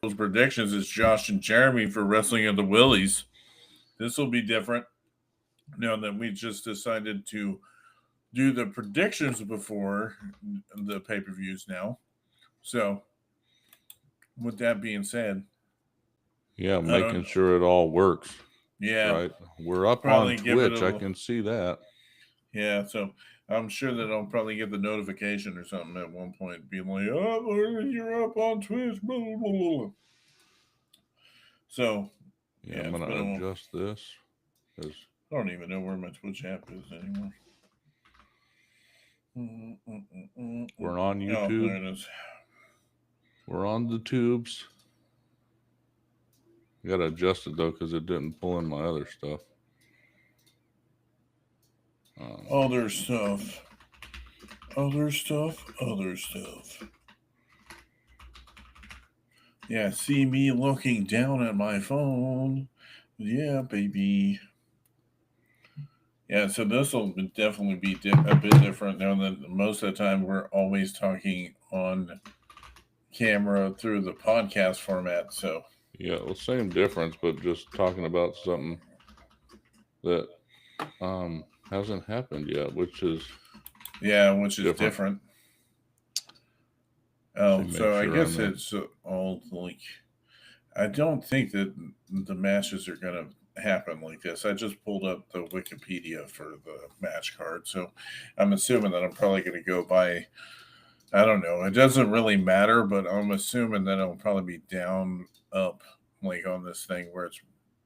those predictions is Josh and Jeremy for Wrestling of the Willies. This will be different now that we just decided to do the predictions before the pay per views now. So, with that being said, Yeah, I don't making know. sure it all works. Yeah, Right. We're up on probably give it a Twitch. I little. can see that. Yeah, so I'm sure that I'll probably get the notification or something at one point, being like, "Oh, you're up on Twitch." Blah, blah, blah, blah. So Yeah, yeah, I'm it's gonna been a. adjust this because I don't even know where my Twitch app is anymore. we're on Oh, there YouTube. it is. We're on the tubes. I gotta adjust it though because it didn't pull in my other stuff. Um, Other stuff. Other stuff. Other stuff. Yeah, see me looking down at my phone. Yeah, baby. Yeah, so this will definitely be a bit different now that most of the time we're always talking on camera through the podcast format. So, yeah, well, same difference, but just talking about something that hasn't happened yet, which is yeah, which is different. different. See, Oh, make so I sure I'm guess in. it's all like I don't think that the matches are going to happen like this. I just pulled up the Wikipedia for the match card, so I'm assuming that I'm probably going to go by. I don't know. It doesn't really matter, but I'm assuming that it'll probably be down, up, like on this thing where it's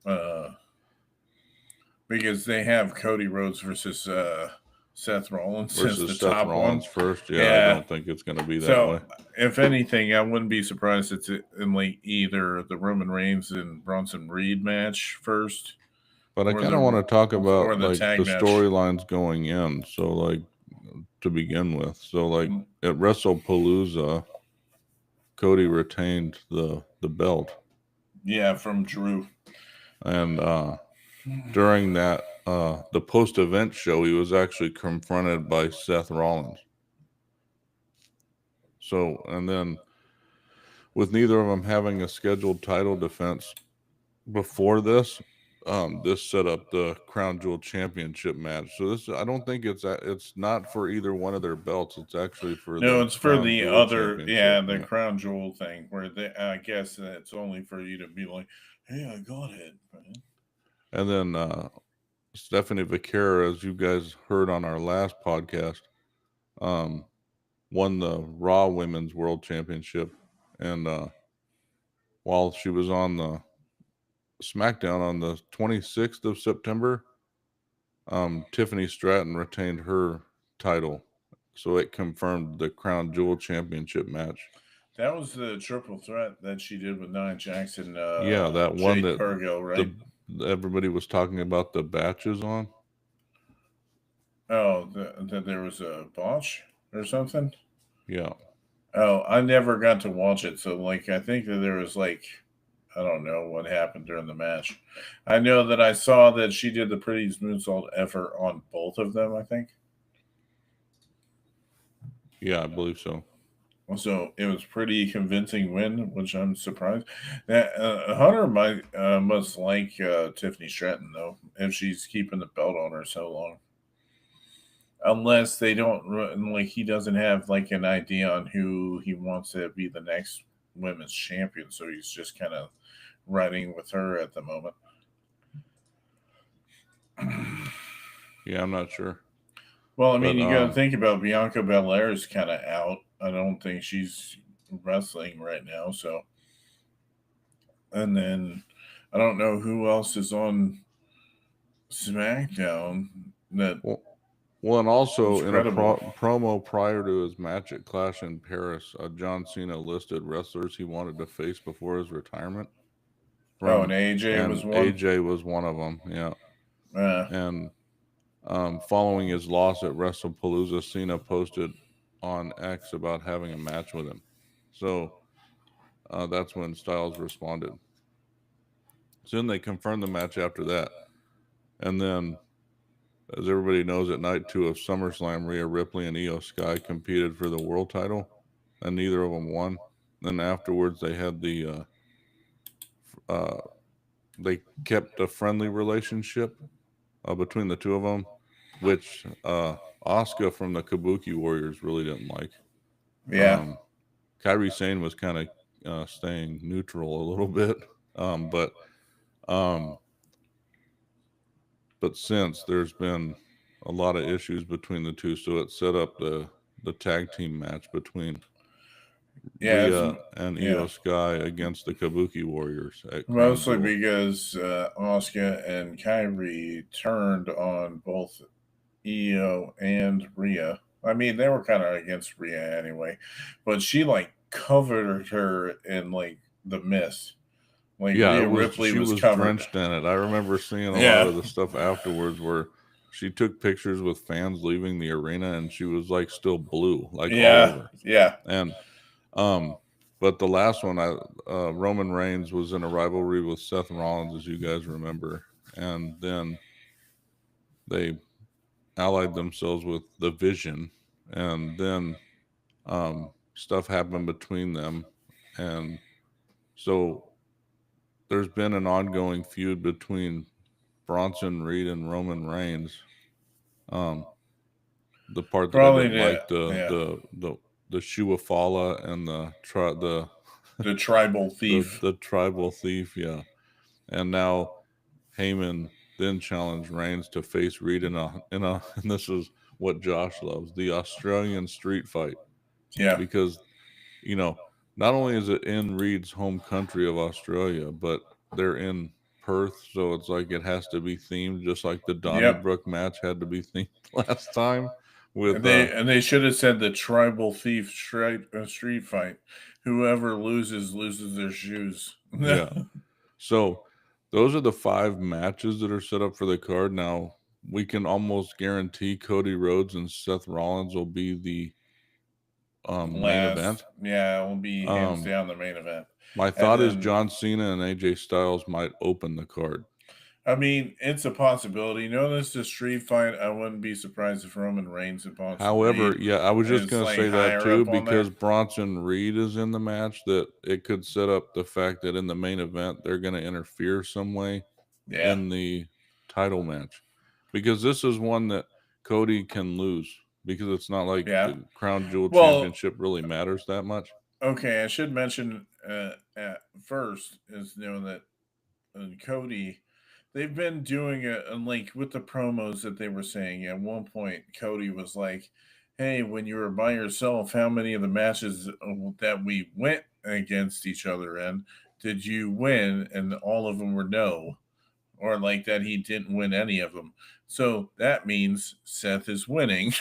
uh, because they have Cody Rhodes versus Seth Rollins as the Versus Seth top one. Rollins first. Yeah, I Yeah. don't think it's gonna be that So, way. if anything, I wouldn't be surprised it's in like either the Roman Reigns and Bronson Reed match first, But I or kind of want to talk or about the like the tag match. storylines going in. So like to begin with, so like Mm, at WrestlePalooza, Cody retained the belt, yeah, from Drew. and during that the post event show, he was actually confronted by Seth Rollins. So and then with neither of them having a scheduled title defense before this, this set up the Crown Jewel Championship match. So this, I don't think it's not for either one of their belts. It's actually for No, the it's for Crown the Jewel other, Championship. yeah, the Yeah, crown jewel thing where I guess it's only for you to be like, hey, I got it. Man. and then Stephanie Vaquera, as you guys heard on our last podcast, um, won the Raw Women's World Championship, and while she was on the SmackDown on the 26th of September, Tiffany Stratton retained her title, so it confirmed the Crown Jewel Championship match. That was the triple threat that she did with Nia Jackson, Yeah, that one Jade that Cargill, right? the everybody was talking about the batches on. Oh, that there was a botch or something. Yeah, Oh, I never got to watch it, so like I think that there was like I don't know what happened during the match. I know that I saw that she did the prettiest moonsault ever on both of them. I think yeah, I believe so. so. It was pretty convincing win, which I'm surprised. That Hunter might must like Tiffany Stratton though if she's keeping the belt on her so long. Unless they don't like he doesn't have like an idea on who he wants to be the next women's champion, so he's just kind of riding with her at the moment. Yeah, I'm not sure, Well, I mean, but you got to think about Bianca Belair is kind of out. I don't think she's wrestling right now. So, and then I don't know who else is on SmackDown that well, well, and is also in a credible. promo prior to his match at Clash in Paris, John Cena listed wrestlers he wanted to face before his retirement. Oh, and From AJ was and one. AJ was one of them. Yeah, Uh, and following his loss at WrestlePalooza, Cena posted on X about having a match with him. So that's when Styles responded. Soon they confirmed the match after that. And then, as everybody knows, at night two of SummerSlam, Rhea Ripley and Io Sky competed for the world title, and neither of them won. Then afterwards, they had the uh, they kept a friendly relationship between the two of them, which Asuka from the Kabuki Warriors really didn't like. Yeah. Um, Kairi Sane was kind of staying neutral a little bit, um, but um, but since there's been a lot of issues between the two, so it set up the tag team match between Yeah. It's, Rhea and yeah. Io Sky against the Kabuki Warriors at Crown Mostly Jewel. because Asuka and Kyrie turned on both Io and Rhea. I mean, they were kind of against Rhea anyway, but she like covered her in like the mist. Like Yeah, Rhea Ripley she was was covered. drenched in it. I remember seeing a lot Yeah. of the stuff afterwards where she took pictures with fans leaving the arena and she was like still blue, like all Yeah. over. Yeah. And um but the last one Roman Reigns was in a rivalry with Seth Rollins, as you guys remember. And then they allied themselves with the Vision, and then stuff happened between them. And so there's been an ongoing feud between Bronson Reed and Roman Reigns. Um, the part that I Probably didn't the like yeah the Shuafala and the tribal thief. the tribal thief, yeah. And now Heyman then challenged Reigns to face Reed in a and this is what Josh loves, the Australian street fight, Yeah. because you know, not only is it in Reed's home country of Australia, but they're in Perth, so it's like it has to be themed, just like the Yep. Donnybrook match had to be themed last time with And they should have said the tribal thief street fight. Whoever loses their shoes. yeah. So those are the 5 matches that are set up for the card. Now we can almost guarantee Cody Rhodes and Seth Rollins will be the main Last, event. yeah, it will be hands Um, down the main event. my And thought is then, John Cena and AJ Styles might open the card. I mean, it's a possibility. Knowing this is a street fight, I wouldn't be surprised if Roman Reigns and Bronson However, Reed yeah, I was just is going to like say that higher too, up on there. because Bronson Reed is in the match, that it could set up the fact that in the main event they're going to interfere some way Yeah. in the title match, because this is one that Cody can lose, because it's not like Yeah. the Crown Jewel Well, Championship really matters that much. okay, I should mention at first is that Cody, they've been doing it, and like with the promos that they were saying. At one point, Cody was like, "Hey, when you were by yourself, how many of the matches that we went against each other in did you win?" And all of them were no, or like that he didn't win any of them. So that means Seth is winning.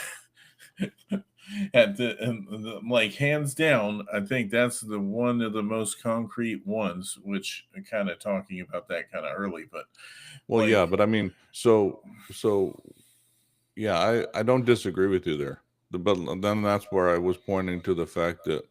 Like hands down, I think that's the one of the most concrete ones, which kind of talking about that kind of early, but Well, like yeah, but I mean, so yeah, I don't disagree with you there. But then that's where I was pointing to the fact that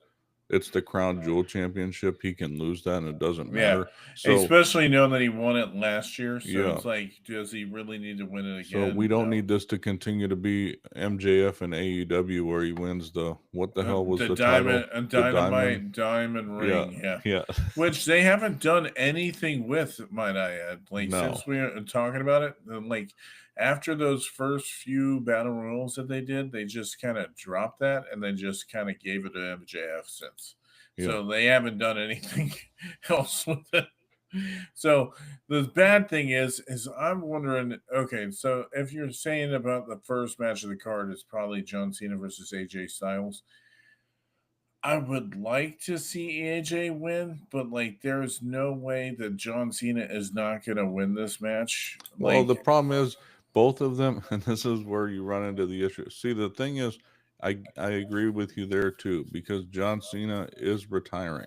it's the Crown Jewel Championship. He can lose that and it doesn't yeah, matter. So, especially knowing that he won it last year, so yeah. it's like, does he really need to win it So we again? don't No. need this to continue to be MJF and AEW where he wins the, what the hell was The the title? The Diamond. diamond Yeah. ring, yeah, Yeah. which they haven't done anything with, might I add. Like No. since we are talking about it, and like after those first few battle royals that they did, they just kind of dropped that and then just kind of gave it to MJF since. Yeah. So they haven't done anything else with it. So the bad thing is I'm wondering. Okay, so if you're saying about the first match of the card is probably John Cena versus AJ Styles, I would like to see AJ win, but like there's no way that John Cena is not going to win this match. Well, the Like, problem is both of them, and this is where you run into the issue. See, the thing is, I agree with you there too, because John Cena is retiring.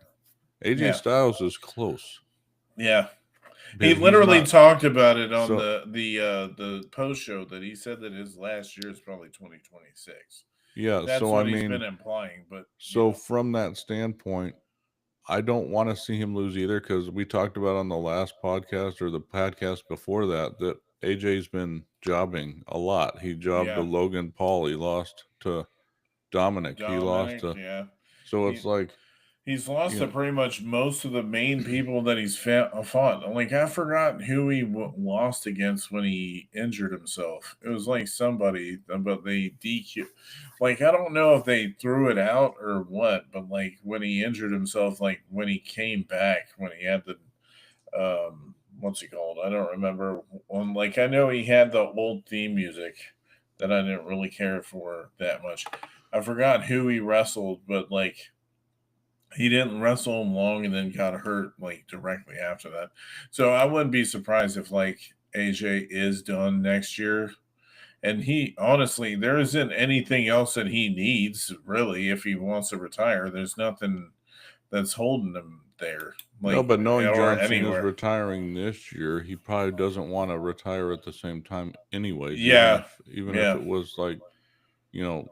AJ yeah, Styles is close, yeah. He but he's literally not. talked about it on So the post show that he said that his last year is probably 2026. yeah, That's so I what he's been mean, implying, but so from that standpoint, I don't want to see him lose either, because we talked about on the last podcast or the podcast before that AJ's been jobbing a lot. He jobbed to yeah, Logan Paul. He lost to Dominic. He lost Dominic, to. yeah. So it's He like He's lost You to know, pretty much most of the main people that he's fought. Like, I forgot who he lost against when he injured himself. It was like somebody, but they DQ. Like, I don't know if they threw it out or what, but like when he injured himself, like when he came back, when he had the what's he called? I don't remember. Like, I know he had the old theme music that I didn't really care for that much. I forgot who he wrestled, but like he didn't wrestle him long and then got hurt like directly after that. So I wouldn't be surprised if like AJ is done next year. And he honestly, there isn't anything else that he needs really if he wants to retire. There's nothing that's holding him there, no, like but knowing or John Cena's anywhere. retiring this year, he probably doesn't want to retire at the same time, anyways. Yeah, Even if yeah. it was like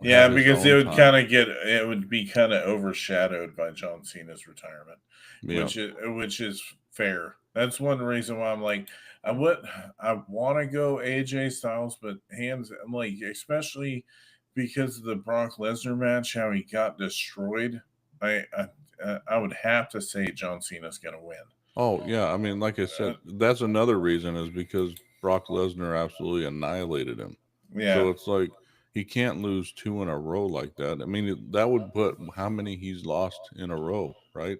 Yeah, have his because it own would time. it would be kind of overshadowed by John Cena's retirement, Yeah. which is fair. That's one reason why I'm like I would I want to go AJ Styles, but hands I'm like especially because of the Brock Lesnar match, how he got destroyed. I would have to say John Cena's gonna win. Oh yeah. I mean, like I Uh, said, that's another reason is because Brock Lesnar absolutely annihilated him. yeah, So it's like he can't lose two in a row like that. I mean, that would put how many he's lost in a row, right?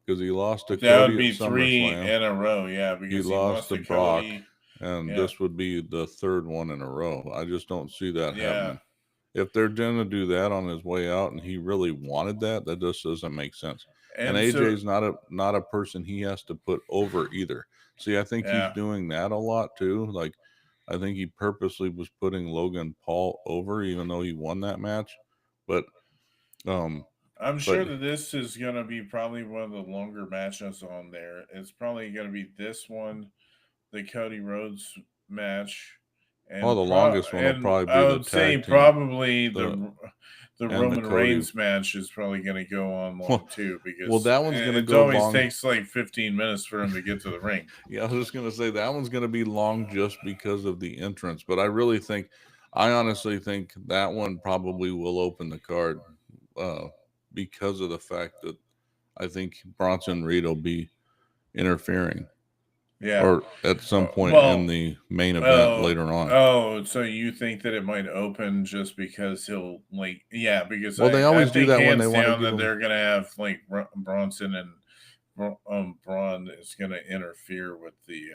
Because he lost to that would Cody at be three SummerSlam. in a row. Yeah, He because he lost lost to to Brock, Cody. and Yeah, this would be the third one in a row. I just don't see that yeah, happening. If they're going to do that on his way out, and he really wanted that, that just doesn't make sense. And and so AJ's not a person he has to put over either. See, I think he's yeah. doing that a lot too. Like, I think he purposely was putting Logan Paul over, even though he won that match. But um, I'm but sure that this is going to be probably one of the longer matches on there. It's probably going to be this one, the Cody Rhodes match, the longest one will and probably be I the would say tag team, probably the the and the Roman Cody. Reigns match is probably going to go on long too Well, because that one's gonna it go always long. takes like 15 minutes for him to get to the ring. Yeah, I was just gonna say that one's gonna be long just because of the entrance, but I honestly think that one probably will open the card, uh, because of the fact that I think Bronson Reed will be interfering, Yeah. or at some point in Well, the main event oh, later on. oh, so you think that it might open just because he'll like, yeah, because Well, they I always do think that when they hands want to down give that him. they're gonna have like Bronson and Braun is gonna interfere with the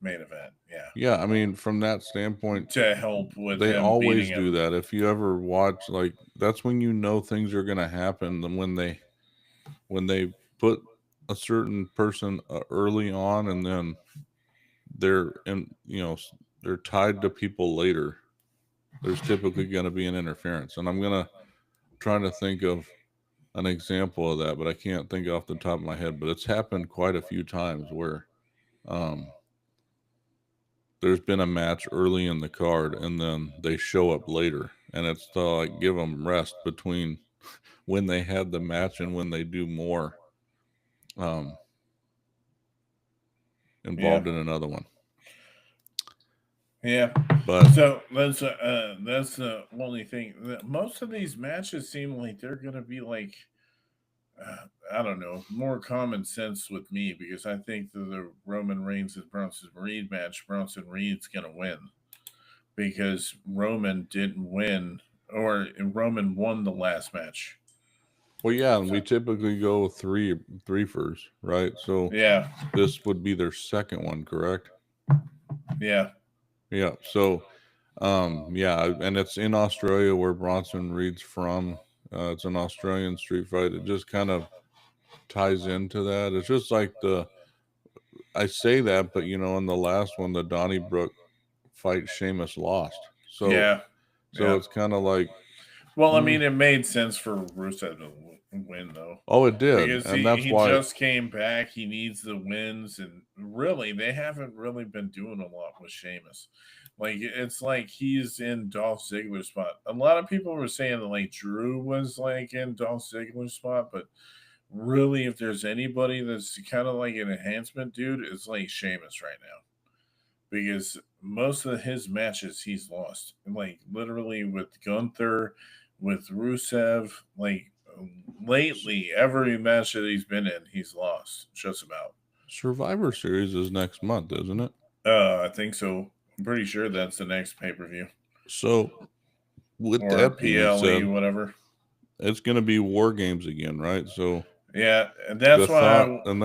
main event, yeah, Yeah, I mean, from that standpoint, to help with they him beating always do him. that. If you ever watch, like, that's when you know things are gonna happen. And when they put a certain person early on, and then they're in, they're tied to people later. There's typically going to be an interference, and I'm gonna try to think of an example of that, but I can't think off the top of my head. But it's happened quite a few times where um, there's been a match early in the card, and then they show up later, and it's to like give them rest between when they had the match and when they do more um, Yeah, involved in another one. yeah. But So that's the only thing. Most of these matches seem like they're gonna be like I don't know, more common sense with me because I think that the Roman Reigns and Bronson Reed match, Bronson Reed's going to win because Roman didn't win or Roman won the last match. well, yeah, and So, we typically go three first, right? So yeah, this would be their second one, correct? yeah, Yeah. So, yeah, and it's in Australia where Bronson Reed's from. It's an Australian street fight. It just kind of ties into that. It's just like I say that, but in the last one, the Donnybrook fight, Sheamus lost. So, yeah, so yeah. it's kind of like, Well, I mm, mean, it made sense for Rusev to win though. oh, it did, Because and that's he why. just came back. He needs the wins, and really, they haven't really been doing a lot with Sheamus. Like it's like he's in Dolph Ziggler's spot. A lot of people were saying that like Drew was like in Dolph Ziggler's spot, but really, if there's anybody that's kind of like an enhancement dude, it's like Sheamus right now because most of his matches he's lost. Like literally with Gunther, with Rusev, like lately, every match that he's been in, he's lost just about. Survivor Series is next month, isn't it? I think so. I'm pretty sure that's the next pay per view So, with or that being PLE, said, whatever. it's going to be War Games again, right? So, Yeah, and the thought, and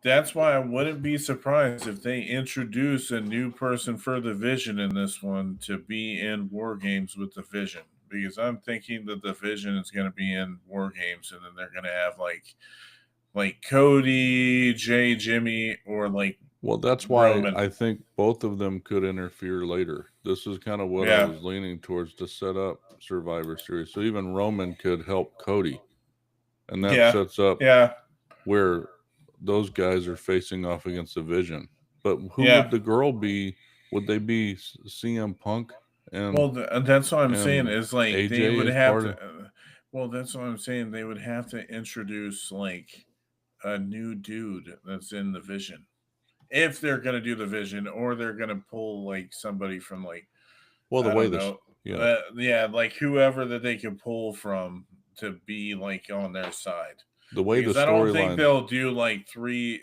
that's why I wouldn't be surprised if they introduce a new person for the Vision in this one to be in War Games with the Vision, because I'm thinking that the Vision is going to be in War Games, and then they're going to have like Cody, Jay, Jimmy, or like well, that's why Roman. I think both of them could interfere later. This is kind of what I Yeah, was leaning towards to set up Survivor Series. So even Roman could help Cody, and that yeah, sets up yeah, where those guys are facing off against the Vision. But who yeah. would the girl be? Would they be CM Punk and Well, that's what I'm saying and is like they AJ would as have part to. of? Well, that's what I'm saying. They would have to introduce like a new dude that's in the Vision if they're gonna do the Vision, or they're gonna pull like somebody from like Well, the I way don't this, know, yeah, yeah, like whoever that they can pull from to be like on their side. the way the Because I don't think storyline, they'll do like three.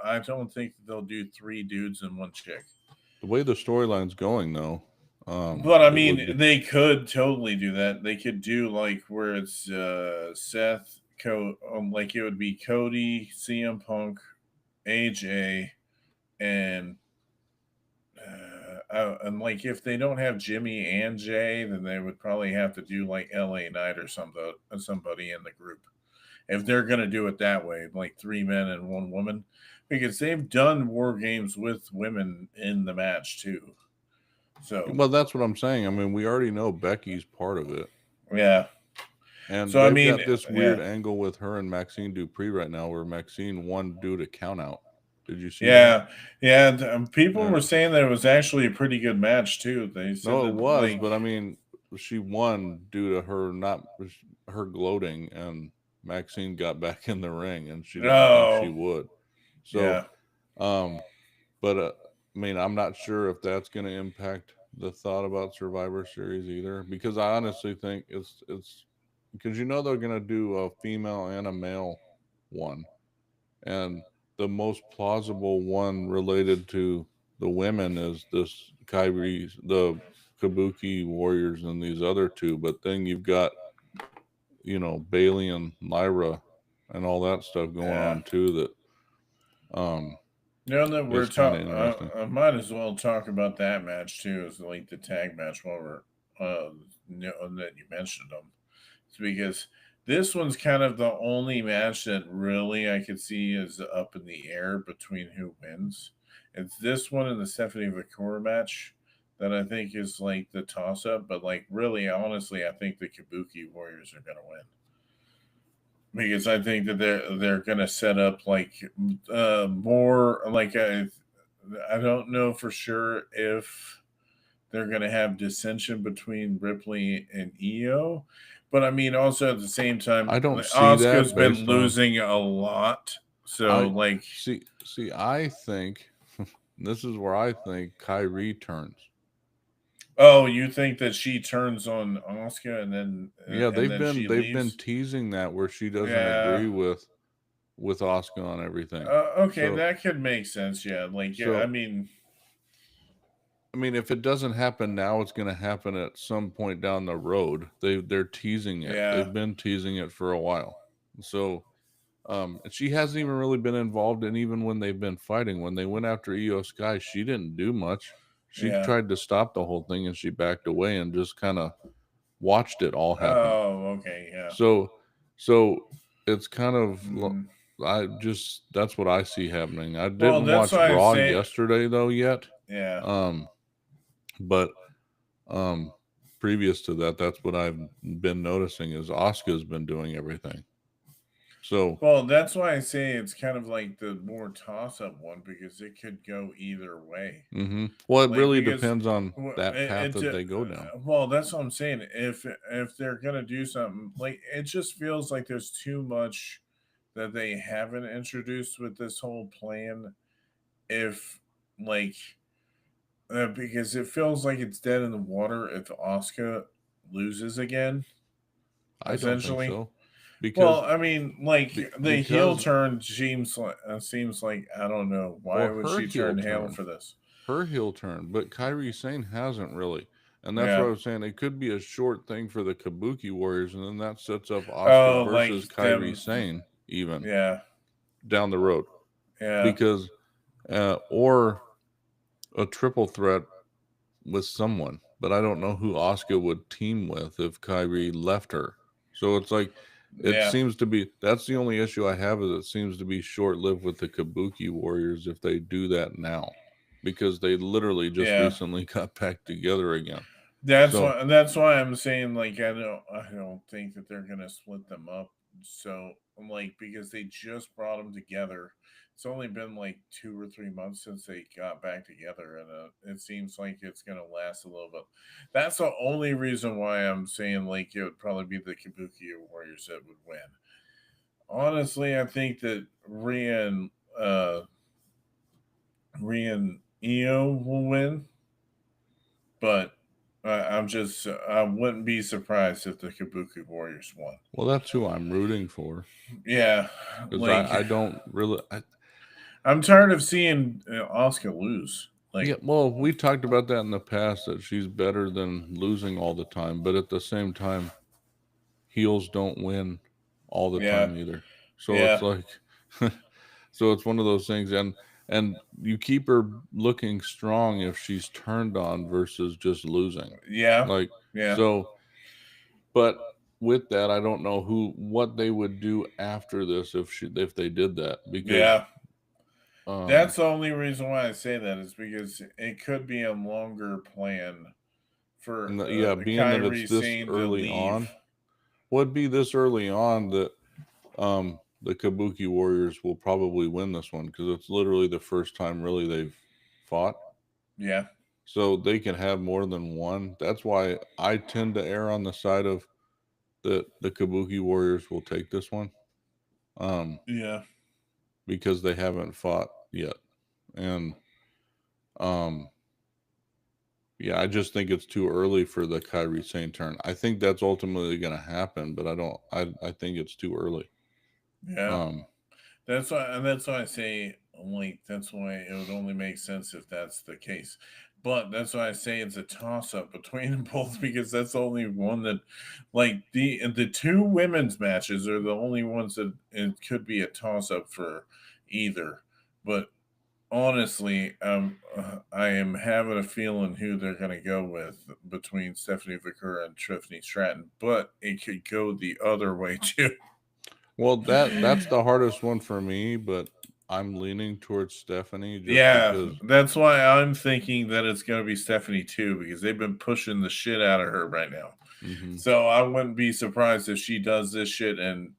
I don't think they'll do three dudes and one chick. the way the storyline's going though, But I it would mean, be. they could totally do that. They could do like where it's Seth, like it would be Cody, CM Punk, AJ, and and like if they don't have Jimmy and Jay, then they would probably have to do like LA Knight or somebody in the group. If they're gonna do it that way, like three men and one woman, because they've done war games with women in the match too. So Well, that's what I'm saying. I mean, we already know Becky's part of it. yeah. And So I they've mean, got this yeah. weird angle with her and Maxine Dupree right now where Maxine won due to count out. Did you see that? Yeah, yeah. People And were saying that it was actually a pretty good match too. They said no, it that was, like, but I mean, she won due to her gloating, and Maxine got back in the ring, and she didn't think she oh, would. So, yeah, um, but I mean, I'm not sure if that's going to impact the thought about Survivor Series either, because I honestly think it's because they're going to do a female and a male one, and the most plausible one related to the women is this the Kabuki Warriors and these other two, but then you've got Bailey and Lyra and all that stuff going yeah. on too that Now that we're is kind of talking, interesting. I might as well talk about that match too, as like the tag match while we're that you mentioned them. It's because this one's kind of the only match that really I could see is up in the air between who wins. It's this one and the Stephanie Victoria match that I think is like the toss up, but like really, honestly, I think the Kabuki Warriors are gonna win because I think that they're gonna set up like more like I don't know for sure if they're going to have dissension between Ripley and EO. But I mean, also at the same time, I don't see Oscar's that been based on losing a lot. So, I like, see. I think this is where I think Kyrie turns. oh, you think that she turns on Oscar Yeah, and then she they've been leaves? teasing that where she doesn't Yeah. agree with Oscar on everything. Okay, So that could make sense. Yeah. Like, yeah, I so mean, I mean, if it doesn't happen now, it's going to happen at some point down the road. They're teasing it. yeah. They've been teasing it for a while. So and she hasn't even really been involved in even when they've been fighting. When they went after Io Sky, she didn't do much. She Yeah. tried to stop the whole thing and she backed away and just kind of watched it all happen. Oh, okay. Yeah. So so it's kind of Mm. I just that's what I see happening. I Well, didn't that's watch why I Raw say, yesterday though yet. yeah. Um but previous to that, that's what I've been noticing is Asuka's been doing everything. So Well, that's why I say it's kind of like the more toss up one because it could go either way. well, it Like really because depends on that path it that they go down. well, that's what I'm saying. If they're gonna do something like it, just feels like there's too much that they haven't introduced with this whole plan. If like because it feels like it's dead in the water if Oscar loses again, I don't think essentially. so. because Well, I mean, like the heel because turn seems like I don't know why well, would she turn heel for this? her heel turn, but Kairi Sane hasn't really. And that's what Yeah. I was saying. It could be a short thing for the Kabuki Warriors, and then that sets up Oscar Oh, like versus Kairi them. Sane even Yeah. down the road. Yeah. Because or a triple threat with someone, but I don't know who Asuka would team with if Kyrie left her. So it's like it Yeah. seems to be that's the only issue I have is it seems to be short lived with the Kabuki Warriors if they do that now, because they literally just Yeah. recently got back together again. That's So why. That's why I'm saying like I don't think that they're gonna split them up. So like because they just brought them together. It's only been like 2 or 3 months since they got back together, and it seems like it's gonna last a little bit. That's the only reason why I'm saying like it would probably be the Kabuki Warriors that would win. Honestly, I think that Rian Io will win, but I wouldn't be surprised if the Kabuki Warriors won. well, that's who I'm rooting for Yeah, because like I don't really I'm tired of seeing Oscar lose. yeah, Like, well, we talked about that in the past that she's better than losing all the time, but at the same time, heels don't win all the yeah, time either. So it's yeah, like so it's one of those things and you keep her looking strong if she's turned on versus just losing. yeah, Like yeah, so but with that I don't know what they would do after this if they did that because yeah. um That's the only reason why I say that is because it could be a longer plan for yeah, being that it's Kyrie this Sane to early leave. on, would be this early on that the Kabuki Warriors will probably win this one because it's literally the first time really they've fought. Yeah, So they can have more than one. That's why I tend to err on the side of the Kabuki Warriors will take this one. Um, yeah, because they haven't fought yet. And um yeah, I just think it's too early for the Kyrie Sane turn. I think that's ultimately gonna happen, but I think it's too early. yeah. Um That's why I say like that's why it would only make sense if that's the case. But that's why I say it's a toss up between them both because that's the only one that like the two women's matches are the only ones that it could be a toss up for either. But honestly, I am having a feeling who they're going to go with between Stephanie Vicker and Tiffany Stratton, but it could go the other way too. well that's the hardest one for me, but I'm leaning towards Stephanie just Yeah, because that's why I'm thinking that it's going to be Stephanie too, because they've been pushing the shit out of her right now. mhm. So I wouldn't be surprised if she does this shit, and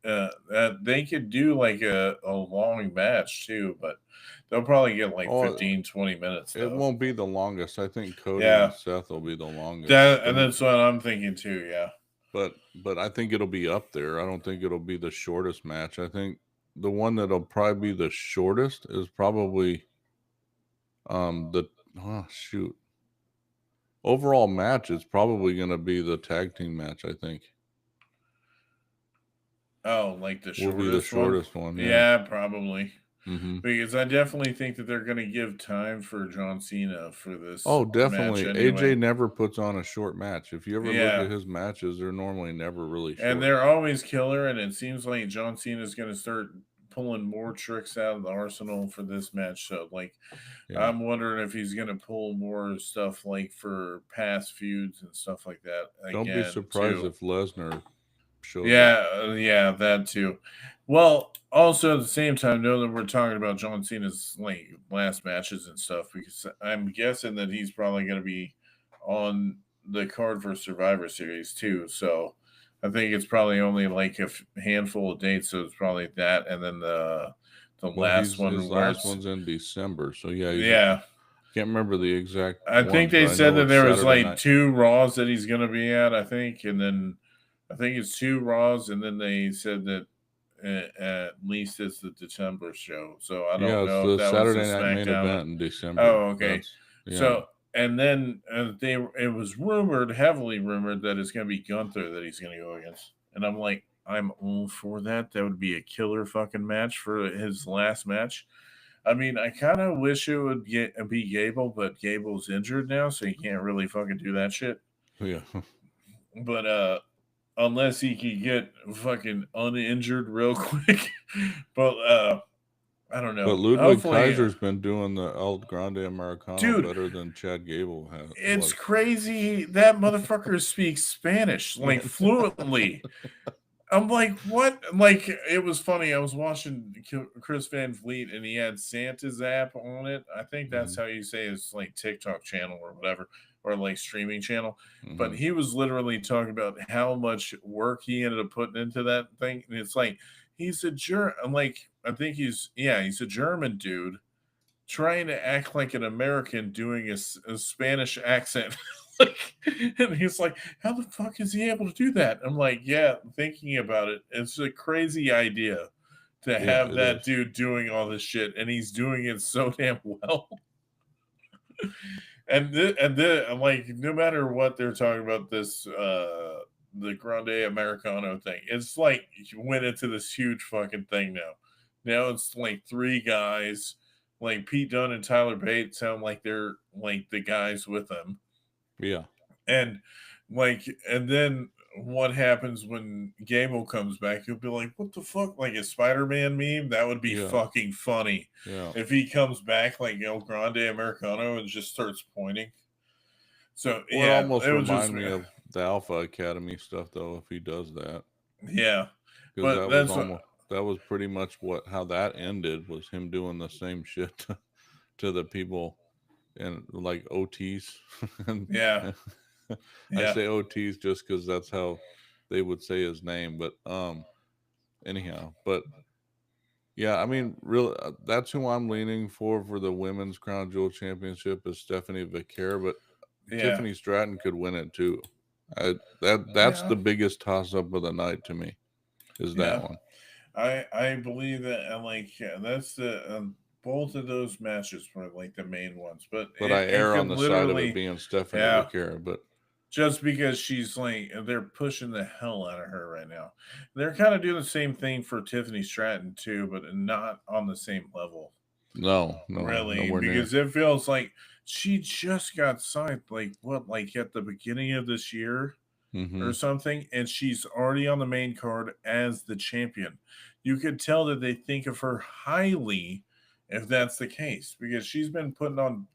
they could do like a long match too, but they'll probably get like Oh, 15, 20 minutes it though. won't be the longest. I think Cody and Yeah, Seth will be the longest. that and that's what I'm thinking too. Yeah, But I think it'll be up there. I don't think it'll be the shortest match. I think the one that'll probably be the shortest is probably the oh shoot. Overall match is probably going to be the tag team match, I think. oh, like the Will be the shortest one. shortest one, yeah. Yeah, probably. Mhm. Because I definitely think that they're going to give time for John Cena for this Oh, match definitely. AJ anyway. never puts on a short match. If you ever look Yeah, at his matches, they're normally never really and short. they're always killer, and it seems like John Cena is going to start pulling more tricks out of the arsenal for this match. So, like, Yeah. I'm wondering if he's going to pull more stuff like for past feuds and stuff like that Don't be again surprised too. if Lesnar shows up. Yeah, yeah, that too. Well, also at the same time, know that we're talking about John Cena's like last matches and stuff because I'm guessing that he's probably going to be on the card for Survivor Series too. So I think it's probably only like a handful of dates. So it's probably that, and then the Well, last his one where last it's one's in December. So yeah, he's yeah. can't remember the exact I think ones, but they I said know that it's there was Saturday like night. two Raws that he's going to be at. I think, and then I think it's two Raws, and then they said that at least it's the December show. So I Yeah, don't it's know if the that was the Saturday night main SmackDown. event in December. Oh, okay. That's yeah. So and then it was rumored, heavily rumored, that it's going to be Gunther that he's going to go against, and I'm like, I'm all for that. That would be a killer fucking match for his last match. I mean, I kind of wish it would be Gable, but Gable's injured now, so he can't really fucking do that shit. Yeah. But unless he could get fucking uninjured real quick. But I don't But know. Ludwig Hopefully, Kaiser's been doing the El Grande Americano dude, better than Chad Gable it's was. crazy. That motherfucker speaks Spanish like Yeah. fluently. I'm like, what? Like, it was funny. I was watching Chris Van Vliet, and he had Santa's app on it. I think that's Hmm. how you say his like TikTok channel or whatever, or like streaming channel. But Hmm. he was literally talking about how much work he ended up putting into that thing, and it's like he's a German. Like, I think he's a German dude trying to act like an American doing a Spanish accent. Like, and he's like, how the fuck is he able to do that? I'm like, yeah, thinking about it, it's a crazy idea to Yeah, have it that is. dude doing all this shit, and he's doing it so damn well. And like, no matter what they're talking about, this the Grande Americano thing, it's like you went into this huge fucking thing now. Now it's like three guys, like Pete Dunne and Tyler Bate sound like they're like the guys with them. Yeah. And like, and then what happens when Gable comes back? You'll be like, what the fuck? Like a Spider-Man meme? That would be Yeah. fucking funny. Yeah. If he comes back like El Grande Americano and just starts pointing. So Well, it yeah, almost it was just remind me of the Alpha Academy stuff, though, if he does that, yeah. because But that's what that was pretty much what how that ended was him doing the same shit to the people and like OTs, and yeah. I Yeah. say OTs just because that's how they would say his name, but but yeah, I mean, really, that's who I'm leaning for the women's crown jewel championship is Stephanie Vicaire, but Yeah. Tiffany Stratton could win it too. That's Yeah. the biggest toss up of the night to me is that Yeah. one. I believe that like that's the both of those matches were like the main ones, but But I it err on could the side of it literally being Stephanie yeah, Vicaire. But just because she's like they're pushing the hell out of her right now. They're kind of doing the same thing for Tiffany Stratton too, but not on the same level, no, no, really, nowhere near. because it feels like she just got signed like what, like at the beginning of this year Hmm. or something, and she's already on the main card as the champion. You could tell that they think of her highly if that's the case, because she's been putting on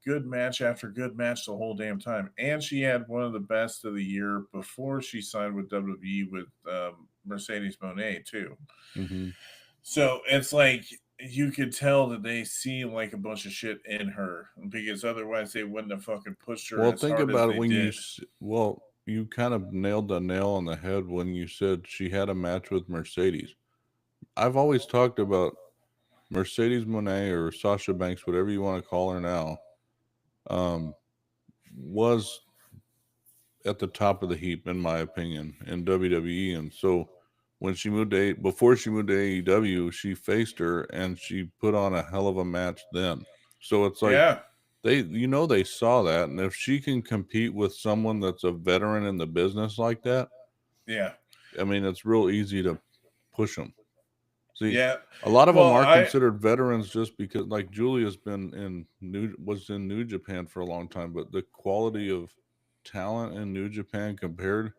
good match after good match the whole damn time. And she had one of the best of the year before she signed with WWE with Mercedes Monet, too. Hmm. So it's like you could tell that they see like a bunch of shit in her, because otherwise they wouldn't have fucking pushed her Well, as think hard as about it they when did. you kind of nailed the nail on the head when you said she had a match with Mercedes. I've always talked about Mercedes Monet or Sasha Banks, whatever you want to call her now, um, was at the top of the heap in my opinion in WWE. And so when she moved to before she moved to AEW, she faced her and she put on a hell of a match then. So it's like Yeah. they saw that, and if she can compete with someone that's a veteran in the business like that, Yeah. I mean it's real easy to push them. See, Yeah. a lot of them Well, are considered veterans just because, like Julia's been in New Japan for a long time, but the quality of talent in New Japan compared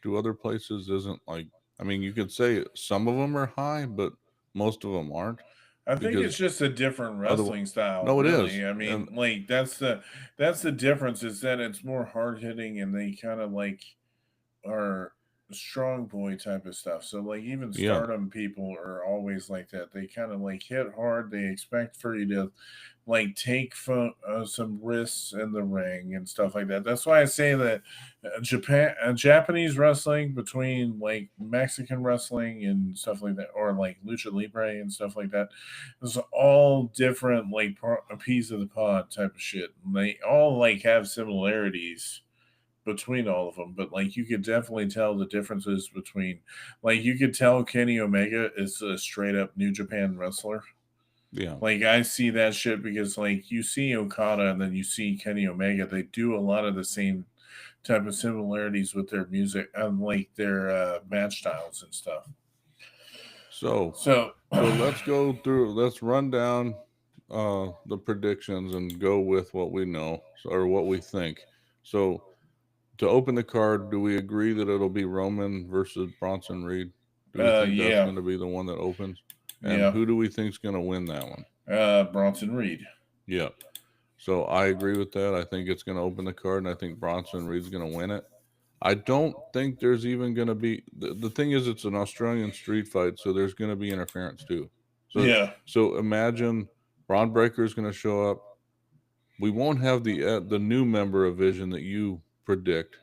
to other places isn't like. I mean, you could say some of them are high, but most of them aren't I think it's because just a different otherwise, wrestling style, no, it is, really. I and mean, like that's the difference, is that it's more hard hitting, and they kind of like are strong boy type of stuff. So like even yeah, stardom people are always like that. They kind of like hit hard. They expect for you to like take some risks in the ring and stuff like that. That's why I say that Japanese wrestling between like Mexican wrestling and stuff like that, or like lucha libre and stuff like that, is all different like a piece of the pod type of shit. And they all like have similarities between all of them, but like you could definitely tell the differences between, like you could tell Kenny Omega is a straight up New Japan wrestler. yeah, Like I see that shit because like you see Okada and then you see Kenny Omega, they do a lot of the same type of similarities with their music and like their match styles and stuff. So So, so let's go through. Let's run down the predictions and go with what we know or what we think. So to open the card, do we agree that it'll be Roman versus Bronson Reed? Do we think that's yeah, going to be the one that opens? And yeah, who do we think's going to win that one? Bronson Reed. Yeah. So I agree with that. I think it's going to open the card, and I think Bronson Reed's going to win it. I don't think there's even going to be the thing is it's an Australian street fight, so there's going to be interference too. So Yeah, so imagine Braun Breaker is going to show up. We won't have the new member of Vision that you predict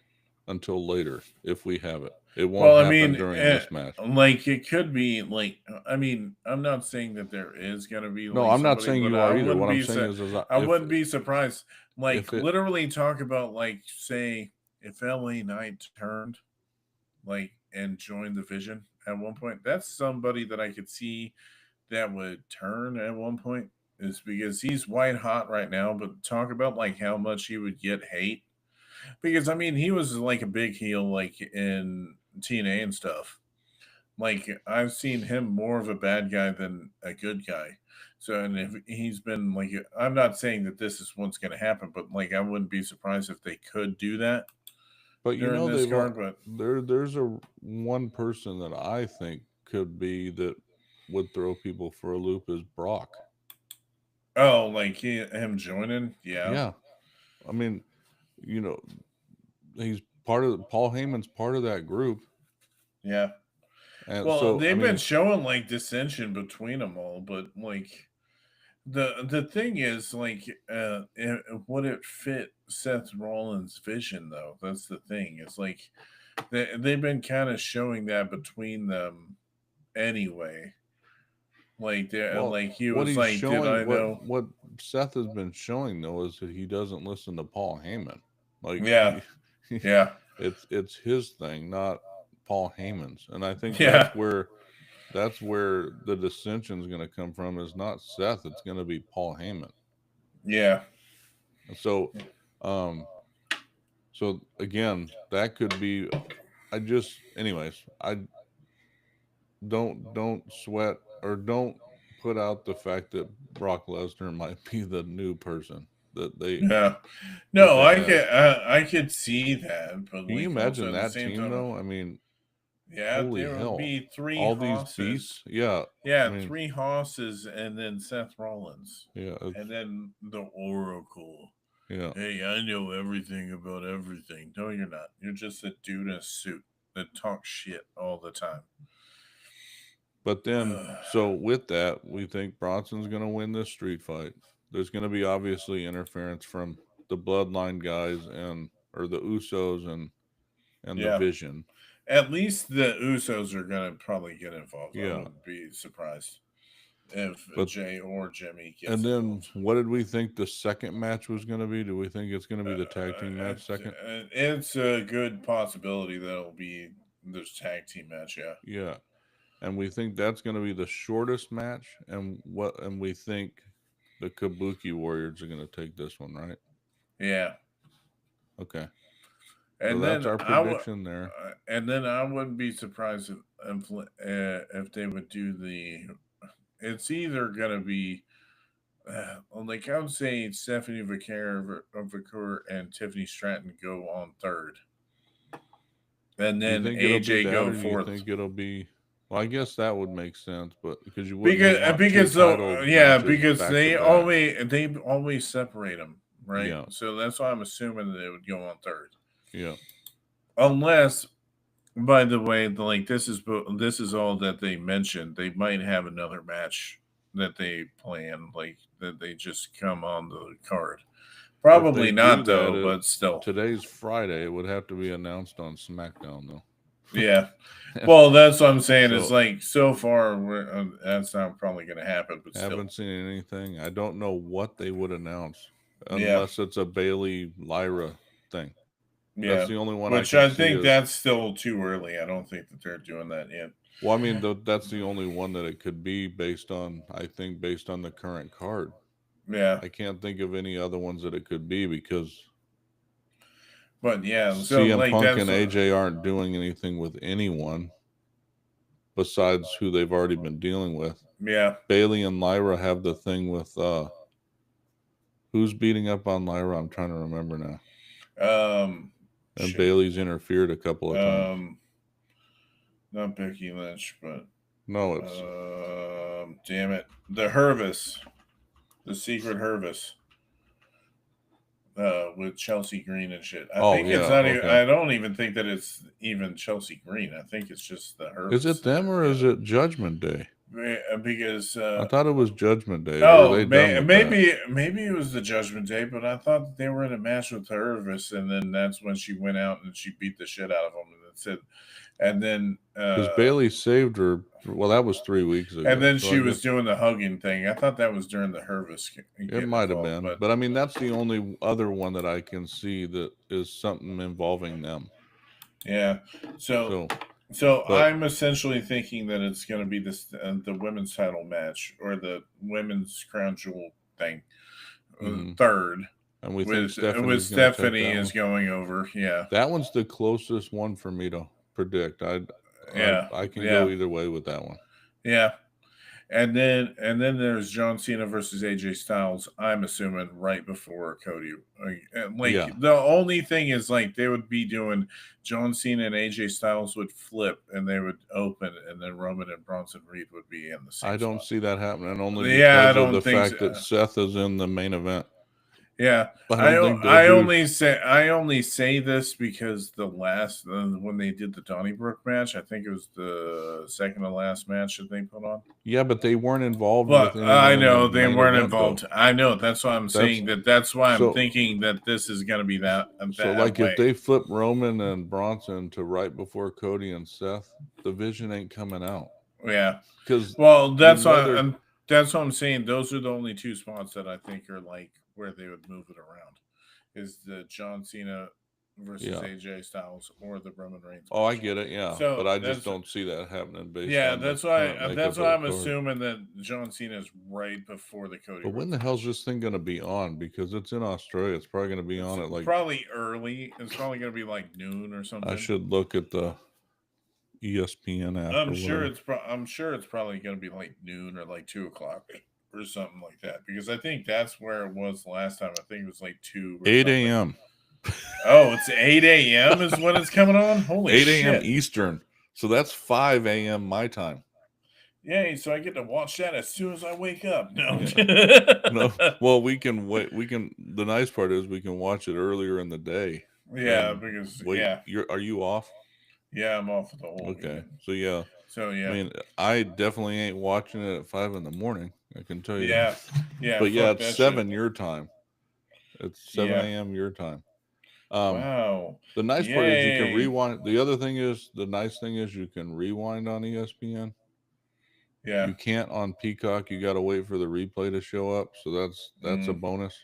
until later if we have it. It won't well, I happen mean, during this match. like it could be like. I mean, I'm not saying that there is gonna be No, like I'm not somebody, saying but you are either. What I'm saying is I wouldn't be surprised. Like if it literally talk about like say if LA Knight turned like and joined the Vision at one point. That's somebody that I could see that would turn at one point. Is because he's white hot right now, but talk about like how much he would get hate because I mean he was like a big heel like in TNA and stuff. Like I've seen him more of a bad guy than a good guy. So and if he's been like I'm not saying that this is what's gonna happen, but like I wouldn't be surprised if they could do that But you during know this card, but there's a one person that I think could be that would throw people for a loop is Brock. oh like him joining, yeah. Yeah. I mean, you know, he's part of Paul Heyman's part of that group. Yeah. And Well, so I they've been mean, showing like dissension between them all, but like the thing is like would it fit Seth Rollins' vision though? That's the thing. It's like they've been kind of showing that between them anyway. Like they well, like he what was he's like, did I showing know? what Seth has been showing though is that he doesn't listen to Paul Heyman. Like Yeah, yeah, it's his thing, not Paul Heyman's. And I think yeah, that's where the dissension is going to come from is not Seth, it's going to be Paul Heyman. yeah, So um so again, that could be I just anyways, I don't sweat or don't put out the fact that Brock Lesnar might be the new person yeah. that No, they added. I could see that, but Can you like also imagine at the that same team time, though? I mean, yeah, holy there would hell. be three All these hosses. beasts. Yeah. I Yeah, mean, three hosses, and then Seth Rollins, yeah, and then the Oracle. yeah. Hey, I know everything about everything. No, you're not. You're just a dude in a suit that talks shit all the time. But then so with that, we think Bronson's going to win this street fight. There's going to be obviously interference from the bloodline guys and or the Usos and the Yeah. Vision. At least the Usos are going to probably get involved. I Yeah. wouldn't be surprised if But Jay or Jimmy and gets then involved. what did we think the second match was going to be? Do we think it's going to be the tag team match second? It's a good possibility that it'll be this tag team match. Yeah. Yeah. And we think that's going to be the shortest match and we think the Kabuki Warriors are going to take this one, right? Yeah. Okay. So And that's then our prediction there. I wouldn't be surprised if they would do the. It's either gonna be, like I would say, Stephanie Vaquer and Tiffany Stratton go on third, and Do you then think it'll be AJ that go or do you fourth. think it'll be well, I guess that would make sense, but because you wouldn't want two Because though title yeah matches because back to back. they always separate them, right, Yeah. so that's why I'm assuming that they would go on third Yeah. unless. By the way, like this is all that they mentioned. They might have another match that they plan, like that they just come on the card. If they Probably do not that, though, but still, today's Friday, it would have to be announced on SmackDown though. yeah. Well, that's what I'm saying. Is So like so far, that's not probably going to happen, but still, haven't seen anything. I don't know what they would announce yeah, unless it's a Bailey Lyra thing. That's yeah. the only one I Which can I see think is that's still too early. I don't think that they're doing that yet. well, I mean, that's the only one that it could be based on. I think based on the current card, Yeah. I can't think of any other ones that it could be because But yeah, so CM like Punk that's and AJ aren't doing anything with anyone besides who they've already been dealing with. yeah. Bailey and Lyra have the thing with who's beating up on Lyra? I'm trying to remember now. And Shit. Bailey's interfered a couple of times. Not Becky Lynch, but No, it's damn it, the Hervis, the Secret Hervis. With Chelsea Green and shit. I think it's not even. I don't even think that it's even Chelsea Green. I think it's just the Hervis. Is it them or is it Judgment Day? Because I thought it was Judgment Day. Oh, maybe it was the Judgment Day, but I thought that they were in a match with the Hervis, and then that's when she went out and she beat the shit out of him, and said, and then because Bailey saved her. Well, that was 3 weeks ago. And then she was doing the hugging thing. I thought that was during the Hervis. It might have been, but I mean that's the only other one that I can see that is something involving them. Yeah. So I'm essentially thinking that it's going to be this the women's title match or the women's crown jewel thing, third. And we think Stephanie is going over. Yeah, that one's the closest one for me to predict. I can go either way with that one. Yeah. And then there's John Cena versus AJ Styles. I'm assuming right before Cody. The only thing is like they would be doing John Cena and AJ Styles would flip and they would open, and then Roman and Bronson Reed would be in the same. I don't see that happening only because of the fact that Seth is in the main event. Yeah, I only say this because the last when they did the Donnybrook match, I think it was the second to last match that they put on. Yeah, but they weren't involved. But I know they weren't involved. I know that's why I'm saying that. That's why I'm thinking that this is going to be that. So, like, if they flip Roman and Bronson to right before Cody and Seth, the Vision ain't coming out. Yeah, because that's why I'm saying those are the only two spots that I think are like where they would move it around is the John Cena versus AJ Styles or the Roman Reigns. Oh, I get it, but I just don't see that happening. That's why I'm assuming that John Cena is right before the Cody. But when the hell's this thing going to be on? Because it's in Australia, it's probably going to be on at like probably early. It's probably going to be like noon or something. I should look at the ESPN app. I'm sure it's probably going to be like noon or like 2:00 or something like that, because I think that's where it was last time. I think it was like 8 a.m. Oh, it's 8 a.m. is when it's coming on? Holy 8 a.m. Eastern. So that's 5 a.m. my time. Yay, so I get to watch that as soon as I wake up. No. No. Well, we can wait. The nice part is we can watch it earlier in the day. Yeah, because are you off? Yeah, I'm off the whole weekend. So yeah. I mean, I definitely ain't watching it at 5 a.m. I can tell you. Yeah. But it's 7 your time. It's 7 a.m. your time. Wow. The nice part is you can rewind. The nice thing is you can rewind on ESPN. Yeah. You can't on Peacock. You got to wait for the replay to show up. So that's a bonus.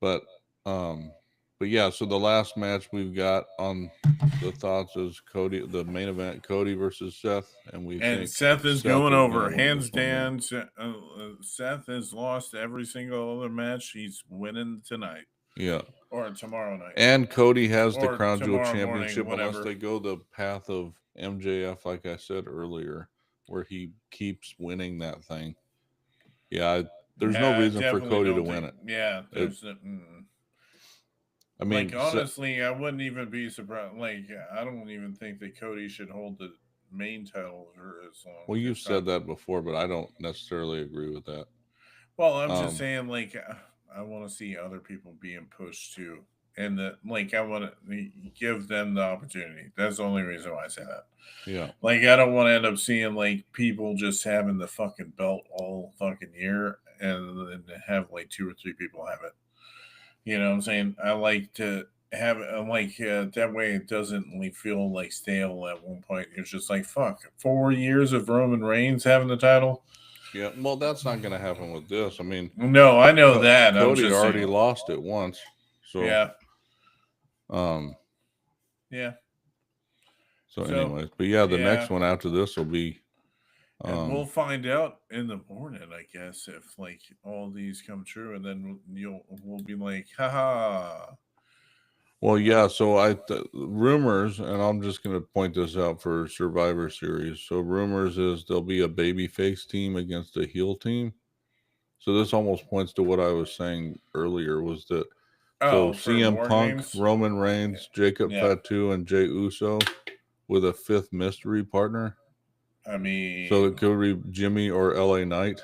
But yeah, so the last match we've got on the thoughts is the main event, Cody versus Seth, and think Seth is going over hands down. Seth has lost every single other match. He's winning tonight. Yeah, or tomorrow night. And Cody has the Crown Jewel Championship unless they go the path of MJF, like I said earlier, where he keeps winning that thing. Yeah, there's no reason for Cody to win it. Yeah, there's. I mean, honestly, I wouldn't even be surprised. Like, I don't even think that Cody should hold the main title for as long. Well, you've said that before, but I don't necessarily agree with that. Well, I'm just saying, like, I want to see other people being pushed too, and I want to give them the opportunity. That's the only reason why I say that. Yeah. Like, I don't want to end up seeing like people just having the fucking belt all fucking year, and then have like 2 or 3 people have it. You know what I'm saying? I like to have it that way it doesn't feel like stale at one point. It's just like, fuck, 4 years of Roman Reigns having the title. Yeah, well, that's not going to happen with this. I mean, no, I know that. Cody already lost it once. So yeah. Yeah. So anyways, but yeah, the next one after this will be. And we'll find out in the morning, I guess, if like all these come true, and then we'll be like, haha, Well, yeah. So rumors, and I'm just going to point this out for Survivor Series. So rumors is there'll be a babyface team against a heel team. So this almost points to what I was saying earlier was that so Oh, for CM War Punk, Games? Roman Yeah. Reigns, Jacob Yeah. Fatu, and Jey Uso with a fifth mystery partner. I So it mean, could be Jimmy or LA Knight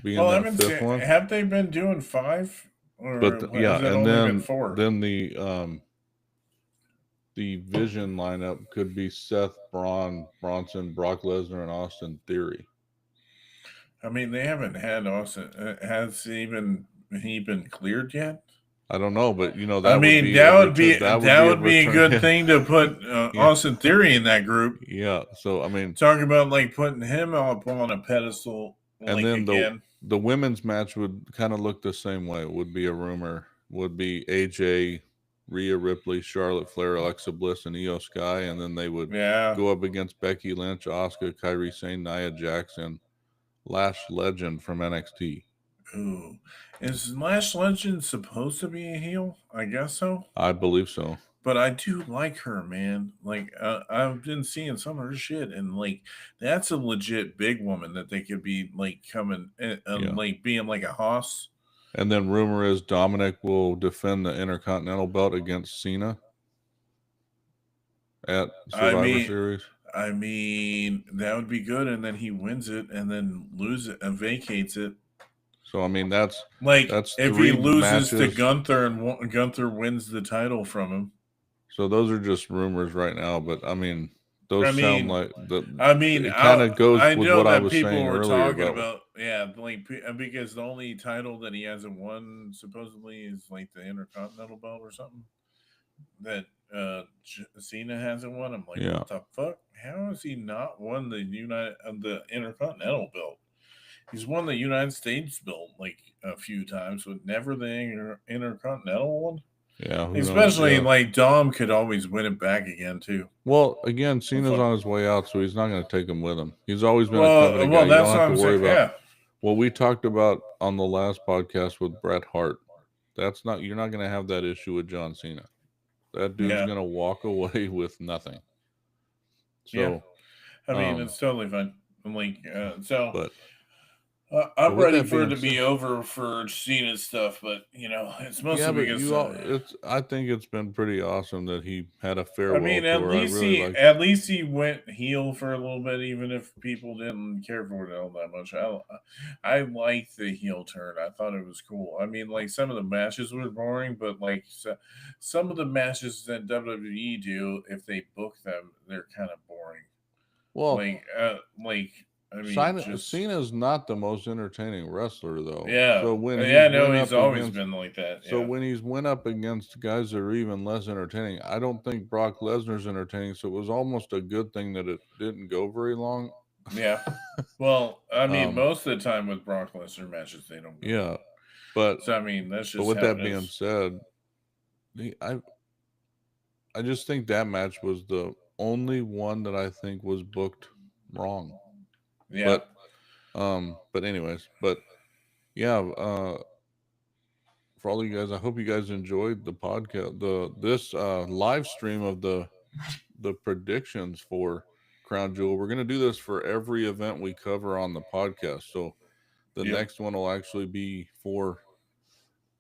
being well, I that haven't fifth seen. one. Have they been doing five, But or yeah, has it and only been then four? the Vision lineup could be Seth, Braun, Bronson, Brock Lesnar, and Austin Theory. I mean, they haven't had Austin. Has he been cleared yet? I don't know, but I that would mean, be a return. That would that be a would be a return. good thing to put Yeah, Austin Theory in that group. yeah. So I mean, Talk about like putting him up on a pedestal, and like then again. the women's match would kind of look the same way. It would be a rumor. Would be AJ, Rhea Ripley, Charlotte Flair, Alexa Bliss, and Io Sky, and then they would Yeah. go up against Becky Lynch, Asuka, Kairi Sane, Nia Jackson, Lash Legend from NXT. Ooh, is Lash Legend supposed to be a heel? I guess so. I believe so. But I do like her, man. Like I've been seeing some of her shit, and like that's a legit big woman that they could be like coming and Yeah. like being like a hoss. And then rumor is Dominic will defend the Intercontinental belt against Cena at I Survivor mean, Series. I mean that would be good, and then he wins it, and then lose it and vacates it. So I mean Like that's if he three loses to matches. Gunther and Gunther wins the title from him. So those are just rumors right now, but I mean I those sound mean, like the I mean, it kind of goes I with know what I that was people saying were earlier talking about about, yeah, like because the only title that he hasn't won supposedly is like the Intercontinental belt or something that Cena hasn't won. I'm like, yeah. what the fuck? How has he not won the Intercontinental belt? He's won the United States belt like a few times, but never the Intercontinental one. Yeah, who knows? Especially Yeah. like Dom could always win it back again too. Well, again, The Cena's fuck. on his way out, so he's not going to take him with him. He's always been a coveted guy. Well, You don't that's what have to I'm worry saying. about Yeah, what we talked about on the last podcast with Bret Hart. That's not you're not going to have that issue with John Cena. That dude's yeah, going to walk away with nothing. yeah. So, I mean, um, it's totally fine. I'm like, but I'm with ready that for it being to said, be over for Cena stuff, but it's yeah, mostly but because it's I think it's been pretty awesome that he had a I farewell mean, at tour. I least really he liked. at least he went heel for a little bit, even if people didn't care for it all that much. I liked the heel turn. I thought it was cool. I mean, like some of the matches were boring, but like some of the matches that WWE do, if they book them, they're kind of boring. Well, Like I mean, just Cena's not the most entertaining wrestler though. yeah, So when yeah. he's No, went he's up always against been like that. So Yeah, when he's went up against guys that are even less entertaining, I don't think Brock Lesnar's entertaining. So it was almost a good thing that it didn't go very long. yeah. Well, I mean, um, most of the time with Brock Lesnar matches, they don't go yeah, long. but So I mean, that's just with how that it being is. said, he, I just think that match was the only one that I think was booked wrong. Yeah. But anyways, but yeah, for all you guys, I hope you guys enjoyed the podcast, this live stream of the predictions for Crown Jewel. We're gonna do this for every event we cover on the podcast. So the Yep. next one will actually be for.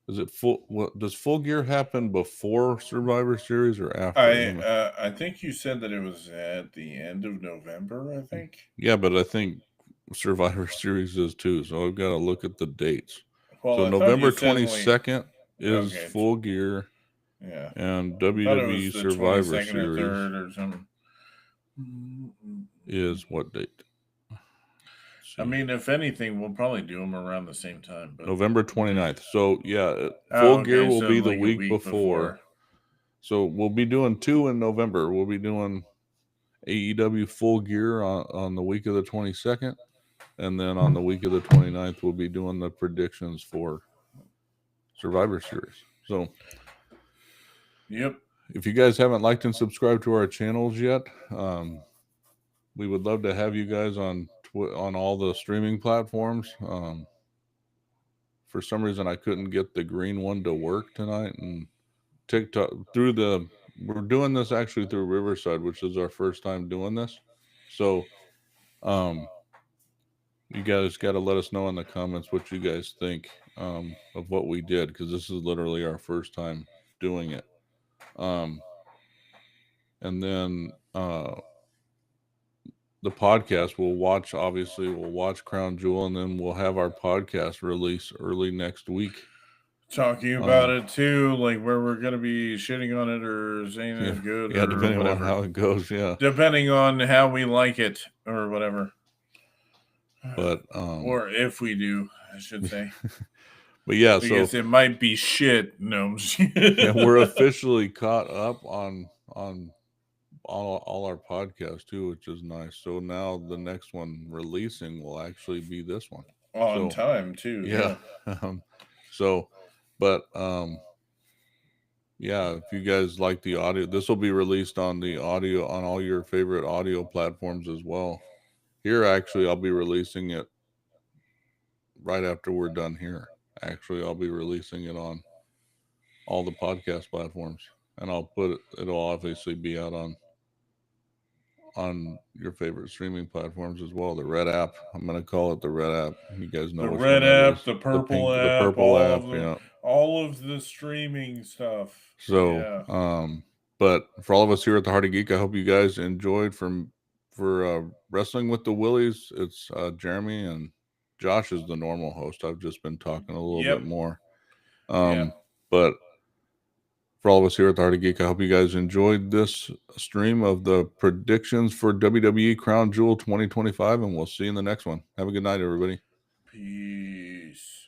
Is it full? What does Full Gear happen before Survivor Series or after? I think you said that it was at the end of November. I think. Yeah, but I think Survivor Series is too. So I've got to look at the dates. Well, So I thought you November said like 22nd is okay. Full Gear Yeah, and I thought it was WWE the twenty Survivor second or Series third or something. is what date? Let's I see. mean, if anything, we'll probably do them around the same time. But November 29th. So yeah, oh, Full Gear okay, will so be the like a week week before. before. So we'll be doing two in November. We'll be doing AEW Full Gear on the week of the 22nd. And then on the week of the 29th, we'll be doing the predictions for Survivor Series. So Yep. if you guys haven't liked and subscribed to our channels yet, we would love to have you guys on all the streaming platforms. For some reason, I couldn't get the green one to work tonight, and TikTok we're doing this actually through Riverside, which is our first time doing this. So you guys got to let us know in the comments what you guys think of what we did, because this is literally our first time doing it. And then the podcast we'll watch Crown Jewel, and then we'll have our podcast release early next week. Talking about it too, like where we're gonna be shitting on it or saying it's good, yeah, or depending whatever. on how it goes, yeah. Depending on how we like it or whatever. But or if we do, I should say. But yeah, because it might be shit, gnomes. Yeah, we're officially caught up on all our podcasts too, which is nice. So now the next one releasing will actually be this one on time too. Yeah. But yeah, if you guys like the audio, this will be released on the audio on all your favorite audio platforms as well. Here, actually, I'll be releasing it right after we're done here. Actually, I'll be releasing it on all the podcast platforms, and it'll obviously be out on your favorite streaming platforms as well. The Red app. I'm going to call it the Red app. You guys know the which Red one that app, is. the Purple app, the Purple app. Yeah. All of the streaming stuff. So, yeah. But for all of us here at the Heart of Geek, I hope you guys enjoyed for Wrestling with the Willies. It's Jeremy, and Josh is the normal host. I've just been talking a little bit more. But for all of us here at the Heart of Geek, I hope you guys enjoyed this stream of the predictions for WWE Crown Jewel 2025, and we'll see you in the next one. Have a good night, everybody. Peace.